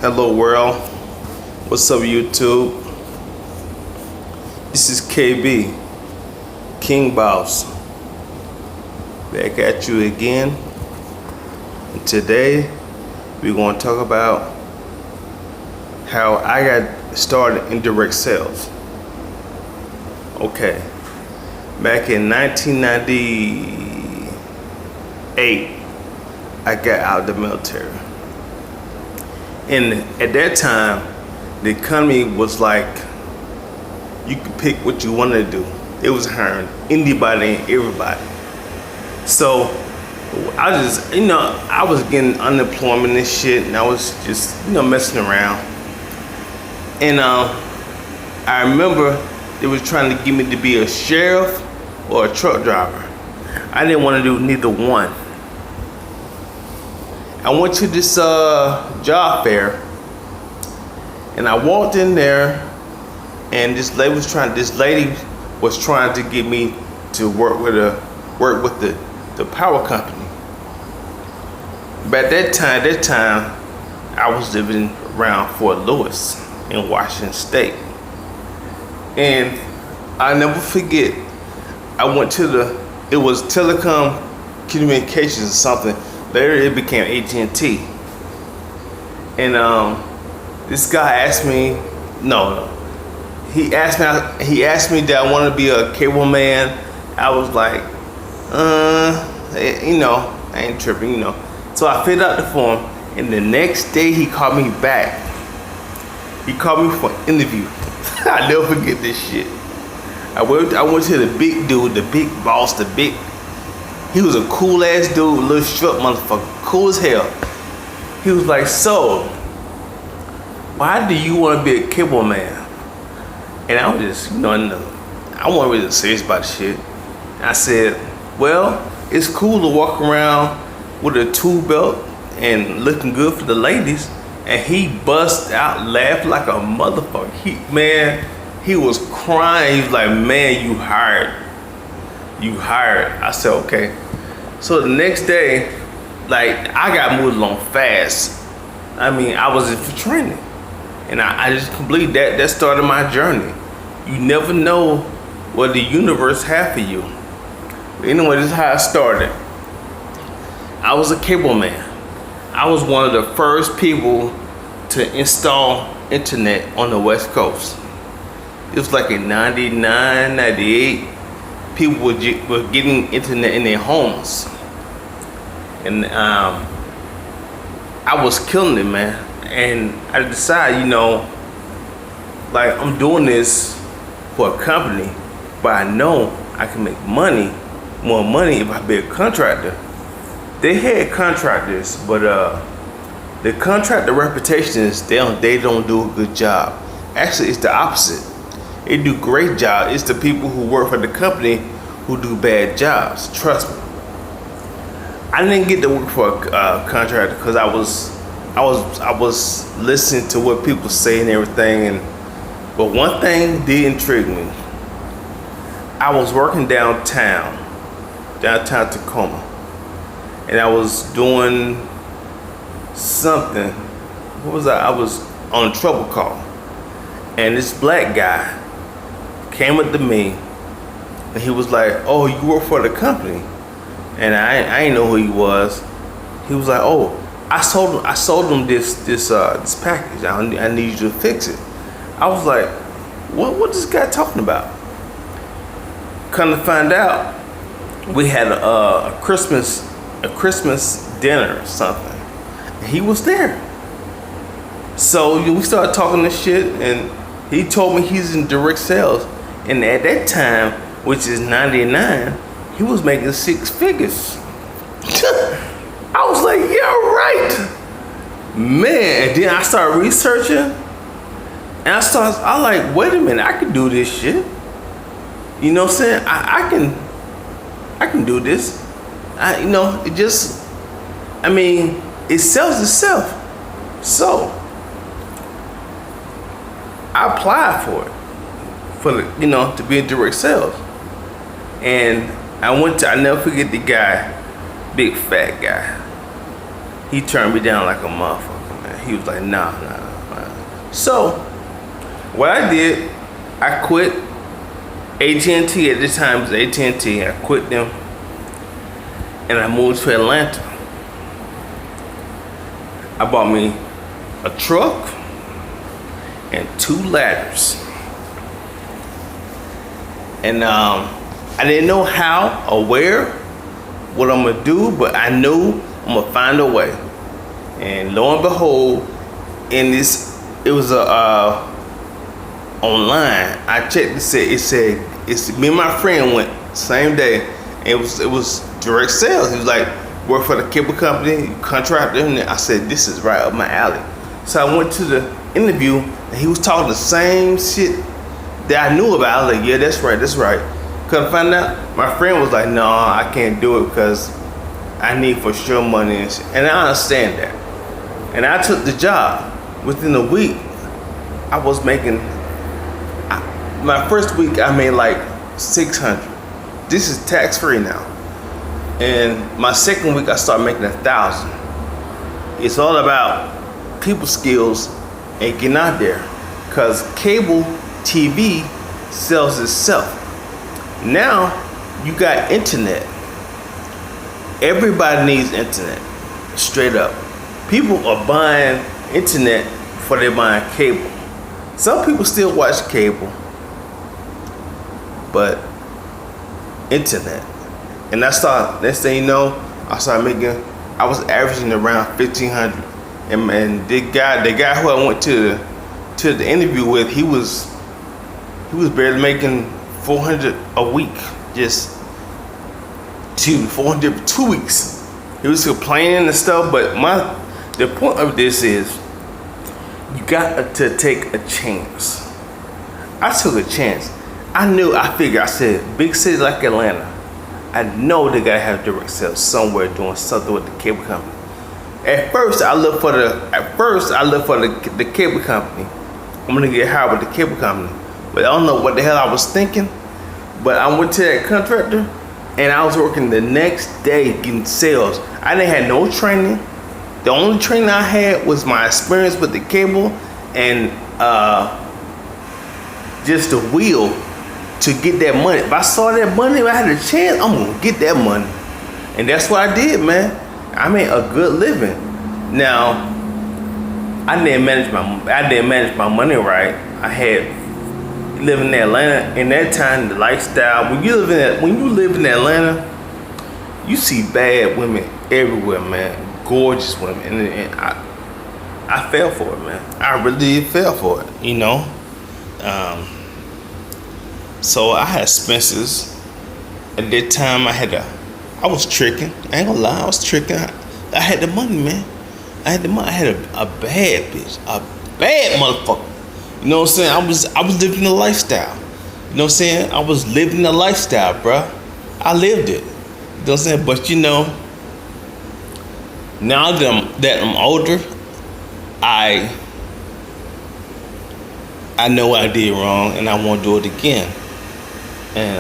Hello world, what's up YouTube? This is KB, King Boss, back at you again. And today we're going to talk about how I got started in direct sales. Okay, back in 1998, I got out of the military. And at that time, the economy was like, you could pick what you wanted to do. It was hiring anybody and everybody. So I just, I was getting unemployment and shit, and I was just, messing around. And I remember they was trying to get me to be a sheriff or a truck driver. I didn't want to do neither one. I went to this job fair, and I walked in there, and this lady was trying to get me to work with the power company. But at that time, I was living around Fort Lewis in Washington State, and I never forget. I went to it was Telecom Communications or something. Later it became AT&T. And this guy asked me, he asked me that I wanted to be a cable man. I was like, I ain't tripping, So I filled out the form, and the next day he called me back. He called me for an interview. I'll never forget this shit. I went to the big dude, the big boss, he was a cool ass dude, little short motherfucker, cool as hell. He was like, so, why do you want to be a cable man? And I was just, I wasn't really serious about shit. And I said, well, it's cool to walk around with a tool belt and looking good for the ladies. And he bust out laughing like a motherfucker. He was crying. He was like, man, you hired. I said, okay. So the next day, I got moved along fast. I was in for training. And I just completed that. That started my journey. You never know what the universe has for you. But anyway, this is how I started. I was a cable man. I was one of the first people to install internet on the West Coast. It was like in 99, 98. People were getting internet in their homes, and I was killing it, man. And I decided, I'm doing this for a company, but I know I can make more money if I be a contractor. They had contractors, but the contractor reputation is they don't do a good job. Actually, it's the opposite. They do great job. It's the people who work for the company who do bad jobs. Trust me. I didn't get to work for a contractor because I was listening to what people say and everything. But one thing did intrigue me. I was working downtown Tacoma, and I was doing something. What was I was on a trouble call, and this black guy came up to me, and he was like, oh, you work for the company? And I didn't know who he was. He was like, oh, I sold him this package. I need you to fix it. I was like, what is this guy talking about? Come to find out, we had a Christmas dinner or something. And he was there. So we started talking this shit, and he told me he's in direct sales. And at that time, which is 99, he was making 6 figures. I was like, yeah, right. Man, and then I started researching, and I like, wait a minute, I can do this shit. You know what I'm saying? I can do this. It sells itself. So I applied for it. To be in direct sales. And I never forget the guy, big fat guy. He turned me down like a motherfucker, man. He was like, nah. So what I did, I quit AT&T at this time. It was AT&T. I quit them, and I moved to Atlanta. I bought me a truck and 2 ladders. And I didn't know how or where, what I'm gonna do, but I knew I'm gonna find a way. And lo and behold, it was online. I checked. It said it's me and my friend went same day. It was direct sales. He was like, work for the cable company, contractor, and I said, this is right up my alley. So I went to the interview, and he was talking the same shit that I knew about. I was like, yeah, that's right. Couldn't find out. My friend was like, no, I can't do it because I need for sure money and shit. And I understand that. And I took the job. Within a week, I was making, my first week I made like $600. This is tax free now. And my second week I started making $1,000. It's all about people skills and getting out there. Cause cable TV sells itself. Now you got internet. Everybody needs internet. Straight up. People are buying internet before they're buying cable. Some people still watch cable, but internet. And next thing you know, I was averaging around 1,500. And the guy who I went to the interview with, he was barely making 400 a week, just 400 for 2 weeks. He was complaining and stuff, but the point of this is you got to take a chance. I took a chance. I said, big cities like Atlanta, I know they gotta have direct sales somewhere doing something with the cable company. At first, I looked for the cable company. I'm gonna get hired with the cable company. But I don't know what the hell I was thinking. But I went to that contractor, and I was working the next day getting sales. I didn't have no training. The only training I had was my experience with the cable and just the will to get that money. If I saw that money, if I had a chance, I'm gonna get that money. And that's what I did, man. I made a good living. Now, I didn't manage my money right. I had living in Atlanta in that time, the lifestyle. When you live in Atlanta, you see bad women everywhere, man. Gorgeous women, and I fell for it, man. I really fell for it, you know. So I had expenses. At that time, I was tricking. I ain't gonna lie, I was tricking. I had the money, man. I had a bad bitch, a bad motherfucker. You know what I'm saying? I was living the lifestyle. You know what I'm saying? I was living the lifestyle, bruh. I lived it. You know what I'm saying? But you know, now that I'm older, I know what I did wrong, and I won't do it again. And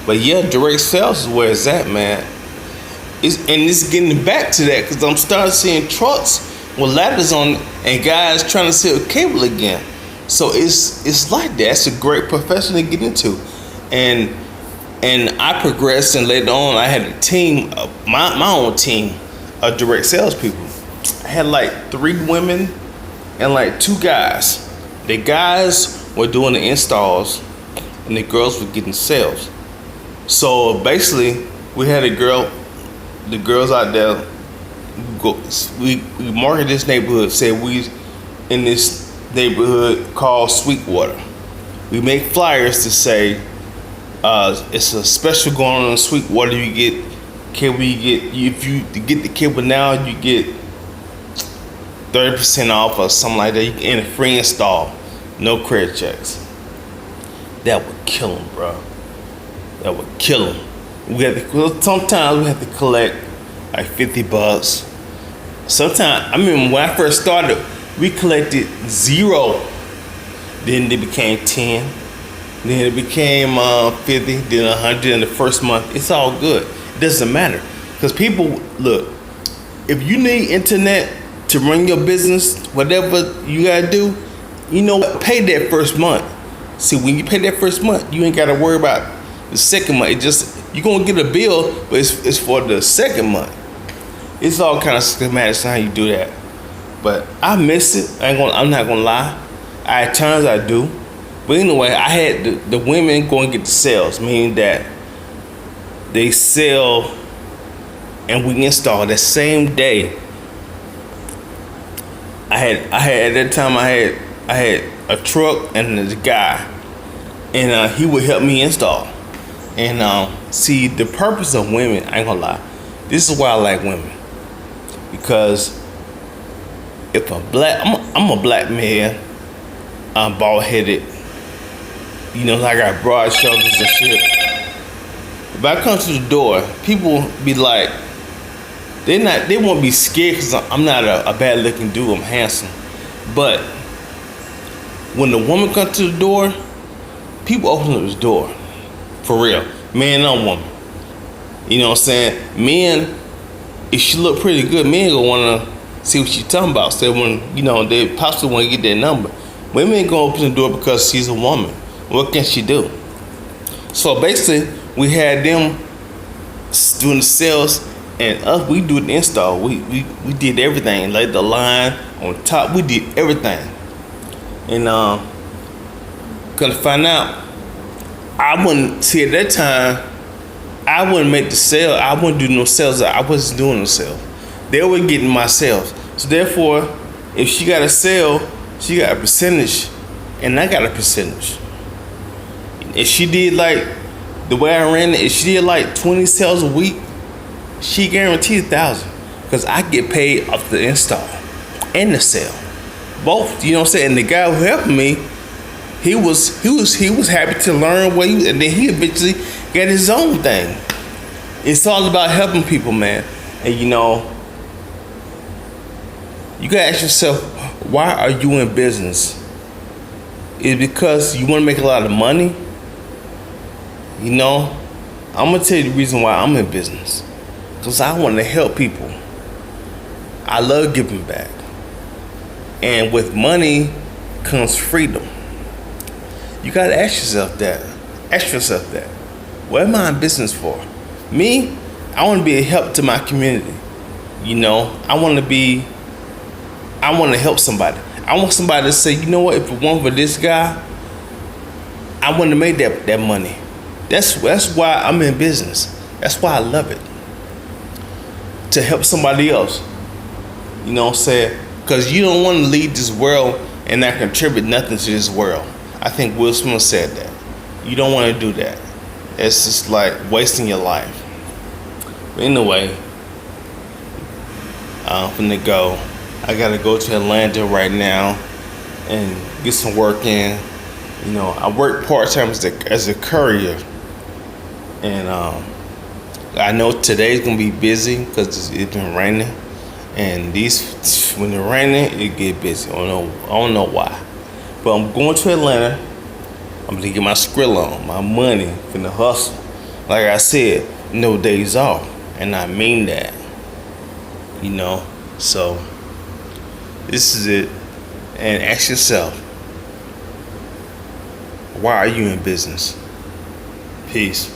but yeah, direct sales is where it's at, man. It's getting back to that because I'm starting seeing trucks with ladders on and guys trying to sell cable again. So it's like that. It's a great profession to get into, and I progressed, and later on I had a team, my own team of direct salespeople. I had like 3 women and like 2 guys. The guys were doing the installs, and the girls were getting sales. So basically, we had the girls out there. We marketed this neighborhood. Said we in this neighborhood called Sweetwater. We make flyers to say it's a special going on in Sweetwater. You get cable. If you get the cable now, you get 30% off or something like that. You get a free install, no credit checks. That would kill them, bro. That would kill them. Sometimes we have to collect like $50. Sometimes, I mean, when I first started, we collected 0. Then it became 10. Then it became 50. Then 100 in the first month. It's all good. It doesn't matter, because people look. If you need internet to run your business, whatever you gotta do, you know what? Pay that first month. See, when you pay that first month, you ain't gotta worry about the second month. It just, you're gonna get a bill, but it's for the second month. It's all kind of schematics on how you do that. But I miss it. I'm not gonna lie. At times I do. But anyway, I had the women go and get the sales, meaning that they sell and we install that same day. I had at that time I had a truck and this guy, and he would help me install. And see, the purpose of women, I ain't gonna lie, this is why I like women, because if I'm a black man, I'm bald headed, you know, I got broad shoulders and shit. If I come to the door, people be like, they won't be scared because I'm not a bad looking dude, I'm handsome. But when the woman comes to the door, people open up the door. For real. Man or woman. You know what I'm saying? Men, if she look pretty good, men gonna wanna see what she talking about. So when, you know, they possibly wanna get that number. Women ain't gonna open the door because she's a woman. What can she do? So basically, we had them doing the sales, and us, we do the install. We did everything, laid the line on top. We did everything. And gonna find out, I wouldn't see at that time. I wouldn't make the sale. I wouldn't do no sales. I wasn't doing no sales. They were getting my sales. So therefore, if she got a sale, she got a percentage, and I got a percentage. If she did like the way I ran it, if she did like 20 sales a week, she guaranteed 1,000, because I get paid off the install and the sale, both. You know what I'm saying? And the guy who helped me, he was happy to learn what and then he eventually got his own thing. It's all about helping people, man. And you know, you gotta ask yourself, why are you in business? Is it because you want to make a lot of money? You know, I'm gonna tell you the reason why I'm in business. Because I want to help people. I love giving back. And with money comes freedom. You gotta ask yourself that. Ask yourself that. What am I in business for? Me, I want to be a help to my community. You know, I want to help somebody. I want somebody to say, you know what, if it weren't for this guy, I wouldn't have made that money. That's why I'm in business. That's why I love it. To help somebody else. You know what I'm saying? Because you don't want to leave this world and not contribute nothing to this world. I think Will Smith said that. You don't want to do that. It's just like wasting your life. But anyway, I'm finna go. I gotta go to Atlanta right now and get some work in. You know, I work part-time as a courier. And I know today's gonna be busy because it's been raining. And when it's raining, it get busy. I don't know why. But I'm going to Atlanta. I'm gonna get my skrill on, my money, finna hustle. Like I said, no days off. And I mean that. You know? So, this is it. And ask yourself, why are you in business? Peace.